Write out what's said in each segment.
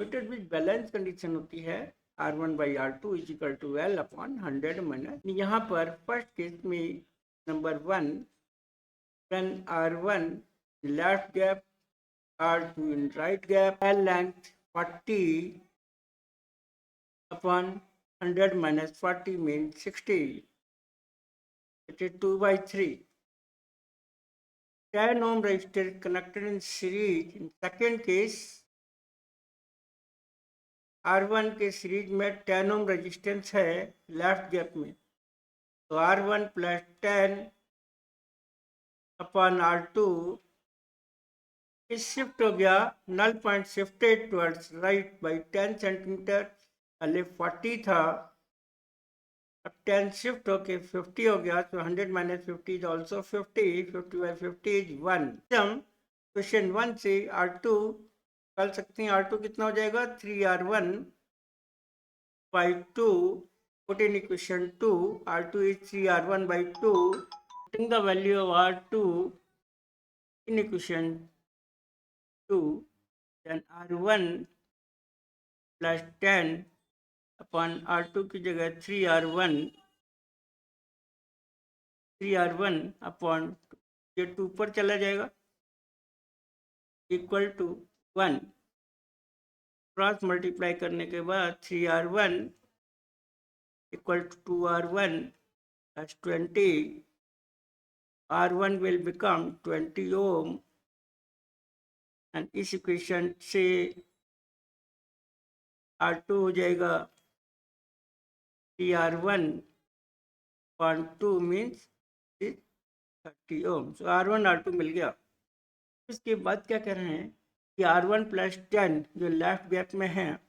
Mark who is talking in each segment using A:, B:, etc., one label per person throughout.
A: Metre विच balance condition होती है R1/R2 is equal to L upon 100 minus. यहाँ पर फर्स्ट केस में number 1 when R1 left gap, R2 in right gap, L length 40 upon 100 minus 40 means 60. It is 2/3. 10 ohm resistor connected in series. In second case, R1 के series में 10 ohm resistance है left gap में, तो R1 plus 10 upon R2 इस shift हो गया null point shifted towards right by 10 centimetre. पहले 40 था, अब 10 शिफ्ट होके 50 हो गया, तो 100 माइनस 50 इज ऑल्सो 50, 50/50 इज 1। हम क्वेश्चन 1 से R2 निकाल सकते हैं। R2 कितना हो जाएगा 3R1/2, put in equation 2, R2 is 3R1/2, putting the value of R2 in equation 2, then R1 plus 10 upon R2 की जगह 3R1 अपॉन ये 2 पर चला जाएगा इक्वल टू 1। क्रॉस मल्टीप्लाई करने के बाद 3R1 equal to 2R1 plus 20, R1 will become 20 ohm, and इस इक्वेशन से R2 हो जाएगा 3R1/2 मीन्स 30 ओम। सो R1 R2 मिल गया। इसके बाद क्या कह रहे हैं कि R1 प्लस 10 जो लेफ्ट गैप में है,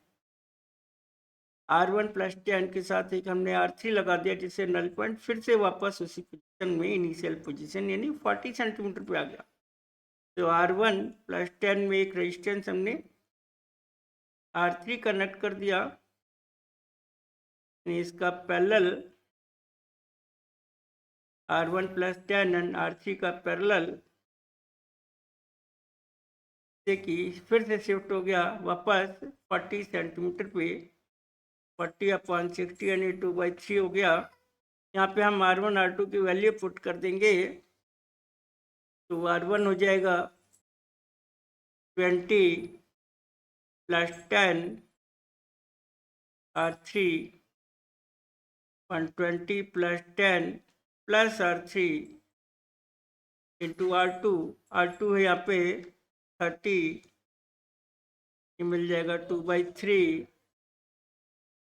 A: R1 प्लस 10 के साथ एक हमने R3 लगा दिया, जिससे नल पॉइंट फिर से वापस उसी पोजीशन में, इनिशियल पोजीशन यानी 40 सेंटीमीटर पे आ गया। तो R1 प्लस 10 में एक रेजिस्टेंस हमने R3 कनेक्ट कर दिया, इसका parallel R1 plus 10 and R3 का पैरेलल कि फिर से शिफ्ट हो गया वापस 40 सेंटीमीटर पे, 40/60 यानी 2/3 हो गया। यहाँ पे हम R1 R2 की वैल्यू पुट कर देंगे, तो R1 हो जाएगा 20 plus 10 R3 120 plus 10 plus R3 into R2 है यहाँ पे 30, ये मिल जाएगा 2/3,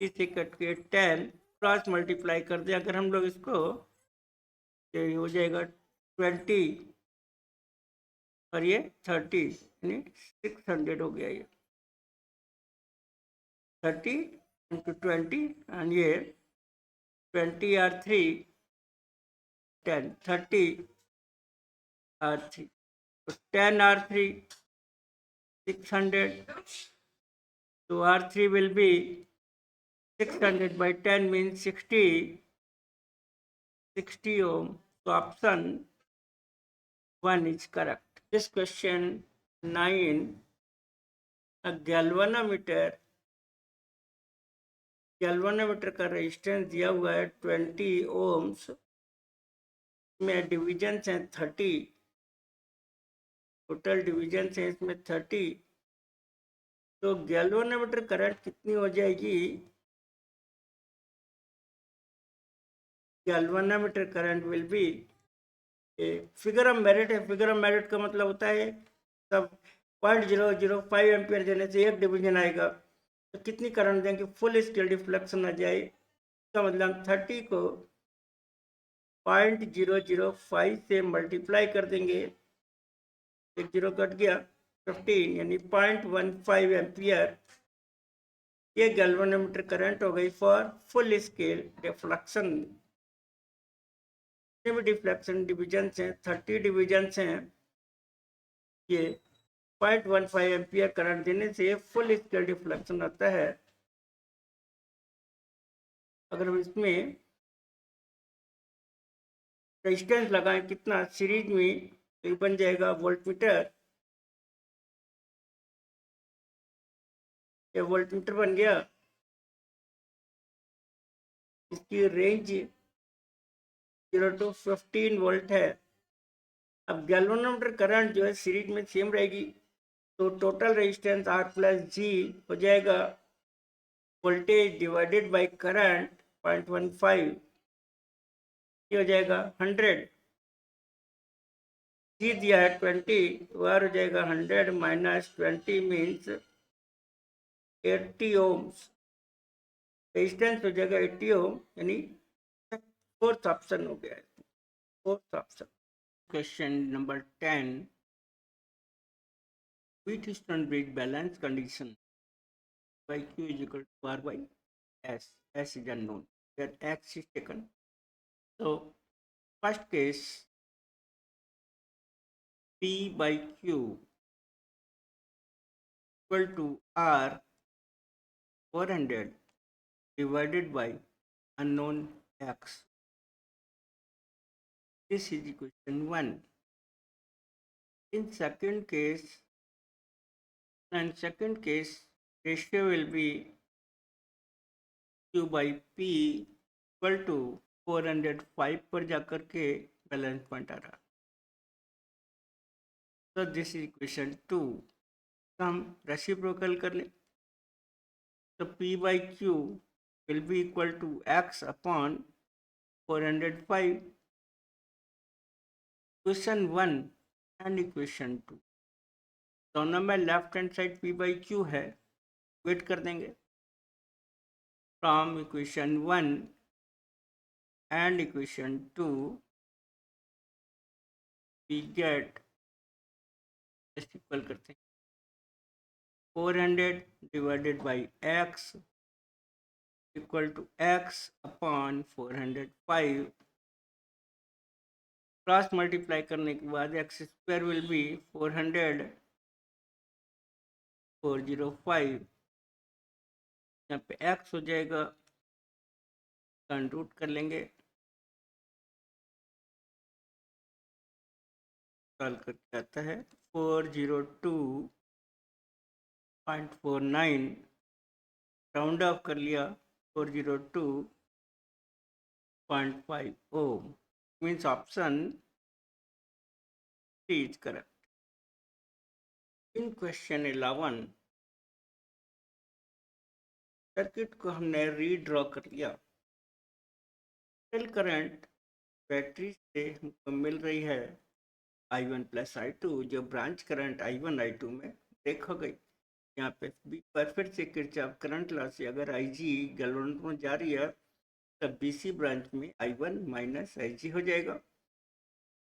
A: इसे कट के 10 क्रॉस मल्टीप्लाई कर दिया अगर हम लोग इसको, तो हो जाएगा 20 और ये 30 यानी 600 हो गया। ये 30 इंटू 20 एंड ये 20 R3 10 30 R3, तो 10 R3 600, so R3 will be 600/10 means 60 ohm, so option 1 is correct. This question 9, a galvanometer का रेजिस्टेंस दिया हुआ है 20 ohms में डिवीजन है 30, टोटल डिवीजन है इसमें 30, तो गैल्वेनोमीटर करंट कितनी हो जाएगी? Galvanometer current will be, figure of merit है। फिगर ऑफ मेरिट का मतलब होता है तब 0.005 एम्पियर देने से एक डिवीजन आएगा, तो कितनी करंट देंगे फुल स्केल डिफ्लेक्शन आ जाए। इसका मतलब 30 को 0.005 से मल्टीप्लाई कर देंगे, एक जीरो कट गया, 15 यानी 0.15 एम्पियर, ये गैल्वेनोमीटर करंट हो गई फॉर फुल स्केल डिफ्लेक्शन। भी डिफ्लेक्शन डिवीजन हैं 30 डिवीजन हैं, ये 0.15 एम्पियर करंट देने से फुल स्केल डिफ्लेक्शन आता है। अगर हम इसमें रेजिस्टेंस लगाएं कितना सीरीज में, तो ये बन जाएगा वोल्टमीटर ये वोल्टमीटर बन गया, इसकी रेंज 0 to 15 वोल्ट है। अब गैल्वेनोमीटर करंट जो है सीरीज में सेम रहेगी, तो टोटल रेजिस्टेंस R प्लस जी हो जाएगा वोल्टेज डिवाइडेड बाय करंट 0.15, ये हो जाएगा 100। जी दिया है 20, तो R हो जाएगा 100 माइनस 20 मीन्स 80 ओम्स। रेजिस्टेंस हो जाएगा 80 ओम, यानी फोर्थ ऑप्शन हो गया है, fourth option. Question number 10, Wheatstone bridge balance condition by Q is equal to R by S. S is unknown, where X is taken. So first case, P by Q equal to R 400 divided by unknown X. This is equation 1. In second case, ratio will be Q by P equal to 405 पर जाकर के balance point आ रहा। तो this is equation 2। तो हम reciprocal कर लें, तो P by Q will be equal to X upon 405, equation 1 and equation 2 दोनों में left hand side P by Q है, वेट कर देंगे। From equation 1 and equation 2 we get, equal करते हैं 400 divided by x equal to x upon 405, cross multiply करने के बाद एक्स स्क्वायर विल बी 400 405, यहाँ पे x हो जाएगा, कंप्यूट कर लेंगे, सॉल्व करके आता है 402.49, राउंड ऑफ कर लिया 402.5 ohm, means option C is correct. In question 11, circuit को हमने रीड्रॉ कर लिया। टोटल करंट बैटरी से हमको मिल रही है I1 प्लस I2, जो ब्रांच करंट I1 I2 में ब्रेक हो गई। यहाँ पे परफेक्ट से किरचॉफ करंट लॉ से अगर IG गैल्वेनोमीटर में जा रही है, तब BC ब्रांच में I1 माइनस IG हो जाएगा,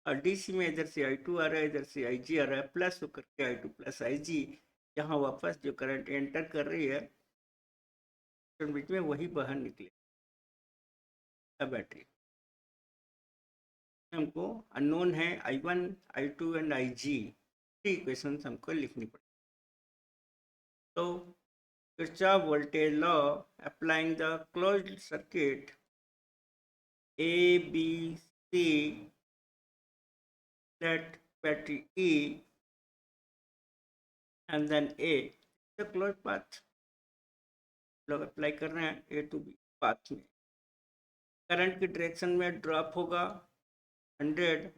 A: और DC में इधर से I2 आ रहा है, इधर से IG आ रहा है, प्लस होकर के I2 प्लस IG, यहाँ वापस जो करंट एंटर कर रही है बीच में, वही बाहर निकले बैटरी। हमको अननोन है I1, I2 and IG, three equations हमको लिखनी पड़ेगी। तो Kirchhoff voltage law applying the closed circuit A B C, let battery E and then A, the closed path लोग अप्लाई कर रहे हैं A to B पाथ में। करंट की डायरेक्शन में ड्रॉप होगा 100,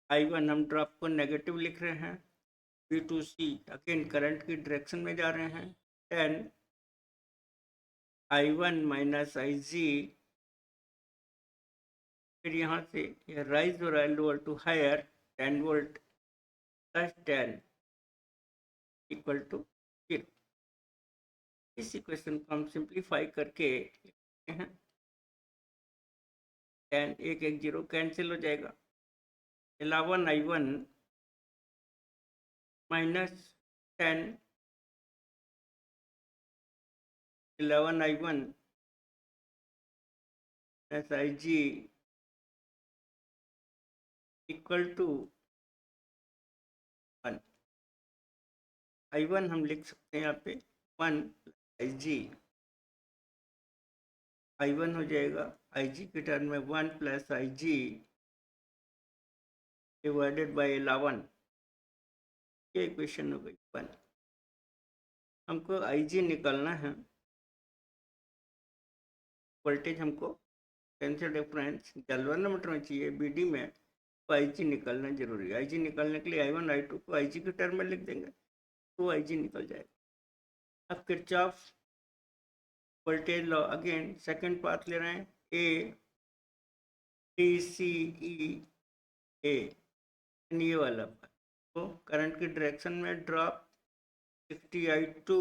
A: I1 हम ड्रॉप को नेगेटिव लिख रहे हैं, B to C again current की डायरेक्शन में जा रहे हैं 10, I1 माइनस IG, फिर यहाँ से ये राइज हो रहा है lower to higher 10 volt plus 10 equal to 0। इस इक्वेशन को हम सिंप्लीफाई करके लिखते हैं, 10 1 1 0 कैंसिल हो जाएगा, 11 I1 minus 10 11 I1 plus IG equal to 1। I1 हम लिख सकते हैं यहाँ पे 1 IG, I1 हो जाएगा IG के टर्म में 1 प्लस IG डिवाइडेड बाय 11, ये इक्वेशन हो गई 1। हमको IG निकालना है, वोल्टेज हमको टेंशन डिफरेंस गैल्वेनोमीटर में चाहिए, BD में, तो IG निकालना जरूरी है। IG निकालने के लिए I1 I2 को IG के टर्म में लिख देंगे तो IG निकल जाएगा। अब Kirchhoff voltage law again second path ले रहे हैं, ABCE ये वाला पाथ, तो करंट की डायरेक्शन में ड्रॉप 60I2,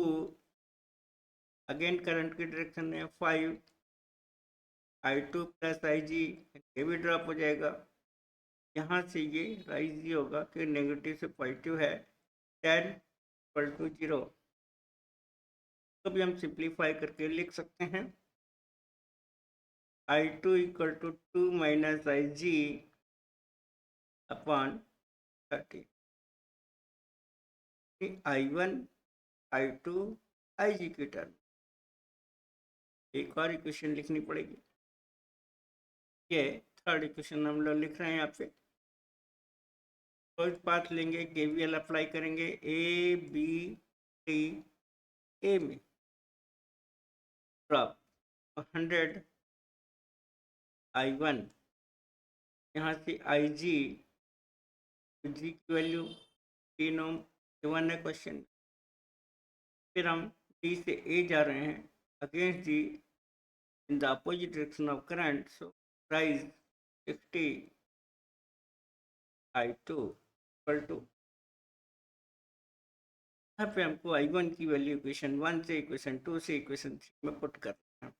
A: अगेन करंट की डायरेक्शन में 5I2 प्लस IG, ये भी ड्रॉप हो जाएगा। यहाँ से ये राइज होगा कि नेगेटिव से पॉजिटिव है, 10 = 0। तो भी हम सिंप्लीफाई करके लिख सकते हैं I2 = 2 - IG upon 30। I1 I2 IG की टर्म एक और इक्वेशन लिखनी पड़ेगी, ये थर्ड इक्वेशन हम लोग लिख रहे हैं यहाँ पे। फर्स्ट पाथ लेंगे, KVL अप्लाई करेंगे, A में ड्रॉप 100 I1, यहाँ से IG की वैल्यू 3 ओम गिवन है क्वेश्चन। फिर हम D से A जा रहे हैं, against D in the opposite direction of current, so rise 60 I2 = यहाँ पे हमको I1 की वैल्यू इक्वेशन 1 से इक्वेशन 2 से इक्वेशन 3 में पुट करना है।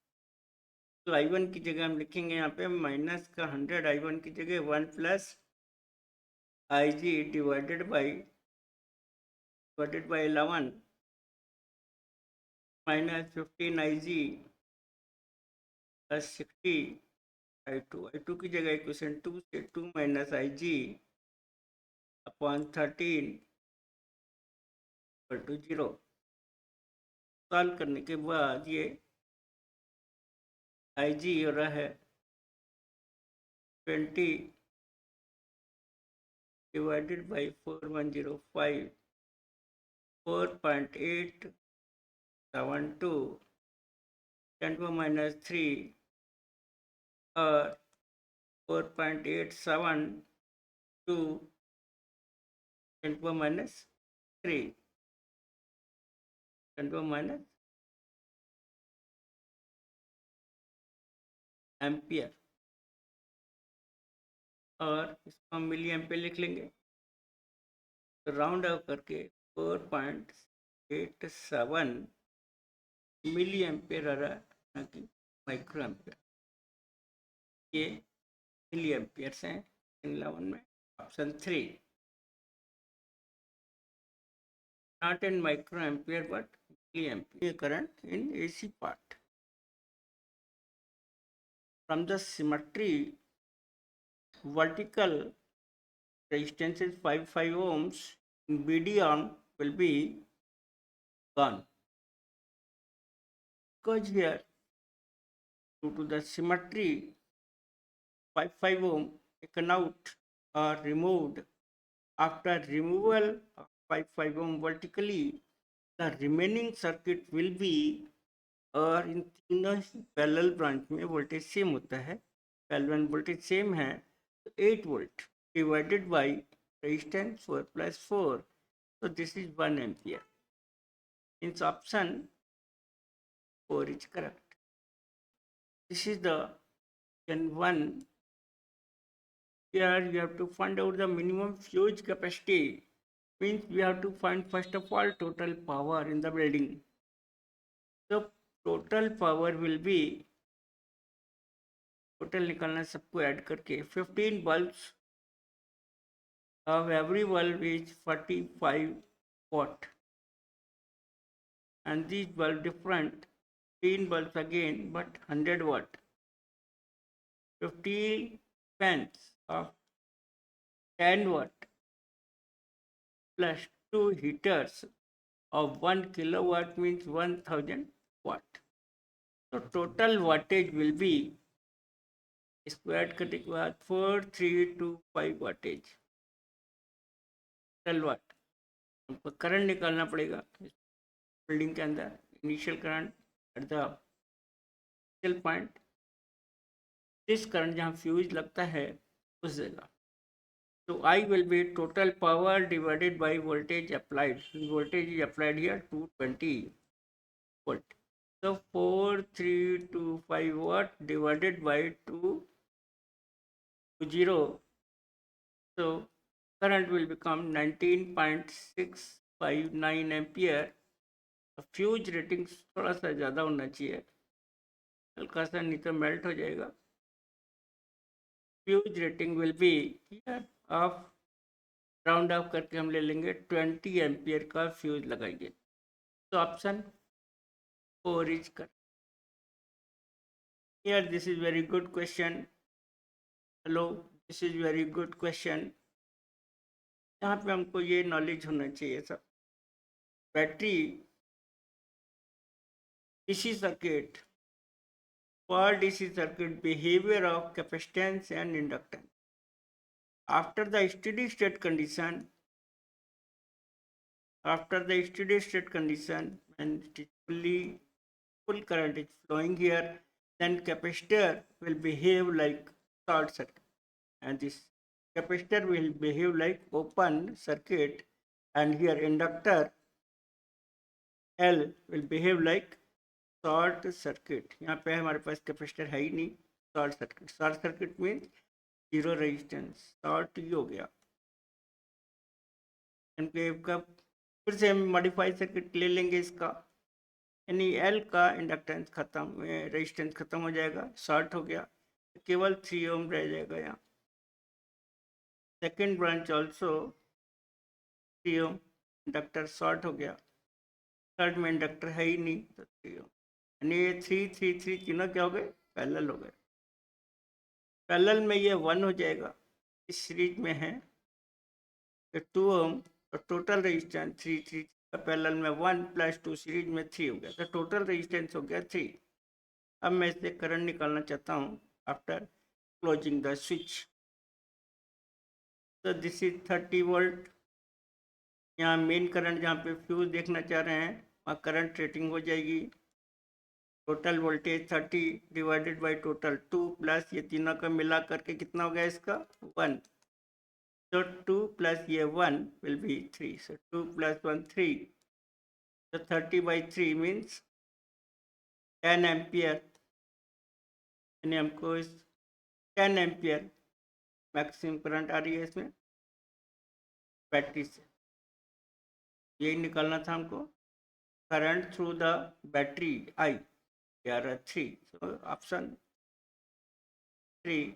A: तो I1 की जगह हम लिखेंगे यहाँ पे माइनस का 100 I1 की जगह 1 plus IG divided by 11 minus 15 IG plus 60 I2 की जगह इक्वेशन 2 से 2 माइनस IG अपॉन 13 = 0। सॉल्व करने के बाद ये IG हो रहा है 20 डिवाइडेड बाई 4105, 4.872 10⁻³ और 4.872 10⁻³ 10⁻³ एम्पियर, और इसको हम मिली एम्पियर लिख लेंगे। तो राउंड अप करके 4.87 मिली एम्पियर आ रहा है, ना कि माइक्रो एम्पियर। ये मिली एम्पियर्स हैं इन 11 में, option 3, not in micro ampere but milliampere current in AC part. From the symmetry, vertical resistance is 5 ohms, BD arm will be gone, because here due to the symmetry 5 ohm taken out or removed. After removal of 5 ohm vertically, the remaining circuit will be, और इन तीनों parallel branch में voltage same होता है, parallel voltage same है, तो 8 volt divided by resistance 4 + 4, so this is 1 ampere. Means option 4 is correct. This is the N1. Here you have to find out the minimum fuse capacity. Means we have to find first of all total power in the building. So total power will be, total निकालना सबको add करके, 15 bulbs of every bulb is 45 watt, and these bulb different, 15 bulbs again but 100 watt, 15 fans of 10 watt plus 2 heaters of 1 kilowatt means 1000 watt. So total wattage will be, square करने के बाद 4325 wattage total वाट। हमको current निकालना पड़ेगा, building के अंदर initial current at the initial point, this current जहाँ fuse लगता है उस जगह। तो I will be total power divided by voltage applied. Voltage is applied here 220 volt. So 4325 watt divided by 220. So current will become 19.659 ampere. Fuse rating थोड़ा सा ज़्यादा होना चाहिए, हल्का सा नहीं तो मेल्ट हो जाएगा। Fuse rating will be here of, round of करके हम ले लेंगे 20 एम्पियर का फ्यूज लगाइए। तो ऑप्शन 4 इज कर। Here this is very good question. Hello, this is very good question. यहाँ पे हमको ये नॉलेज होना चाहिए सब। Battery DC circuit, for DC circuit behavior of capacitance and inductance. After the steady state condition, when it is full current is flowing here, then capacitor will behave like short circuit, and this capacitor will behave like open circuit, and here inductor L will behave like short circuit. यहाँ पे हमारे पास capacitor है ही नहीं, short circuit. Short circuit means zero resistance, short ही हो गया। एनकेएफ का फिर से हम मॉडिफाइड सर्किट ले लेंगे इसका, यानी एल का इंडक्टेंस खत्म, रेजिस्टेंस खत्म हो जाएगा, शॉर्ट हो गया, केवल 3 ओम रह जाएगा यहाँ। सेकेंड ब्रांच ऑल्सो 3 ओम, इंडक्टर शॉर्ट हो गया। थर्ड में इंडक्टर है ही नहीं तो 3 ओम, यानी ये 3 3 3 तीनों क्या हो गए, पैरेलल हो गए। पैरेलल में ये 1 हो जाएगा, इस सीरीज में है 2 ओम, तो टोटल रेजिस्टेंस 3 3 पैरेलल में 1 + 2 सीरीज में 3 हो गया, तो टोटल रेजिस्टेंस हो गया 3। अब मैं इससे करंट निकालना चाहता हूँ आफ्टर क्लोजिंग द स्विच। तो दिस इज 30 वोल्ट। यहाँ मेन करंट जहाँ पे फ्यूज देखना चाह रहे हैं वहाँ करंट रेटिंग हो जाएगी total voltage 30 divided by total 2 plus ये तीनों का मिला करके कितना हो गया इसका 1। So 2 plus ये 1 will be 3. So 2 plus 1 3. So 30 by 3 means 10 ampere, यानी हमको इस 10 एम्पियर मैक्सिमम करंट आ रही है इसमें बैटरी से, यही निकालना था हमको। Current through the battery I 3। So option 3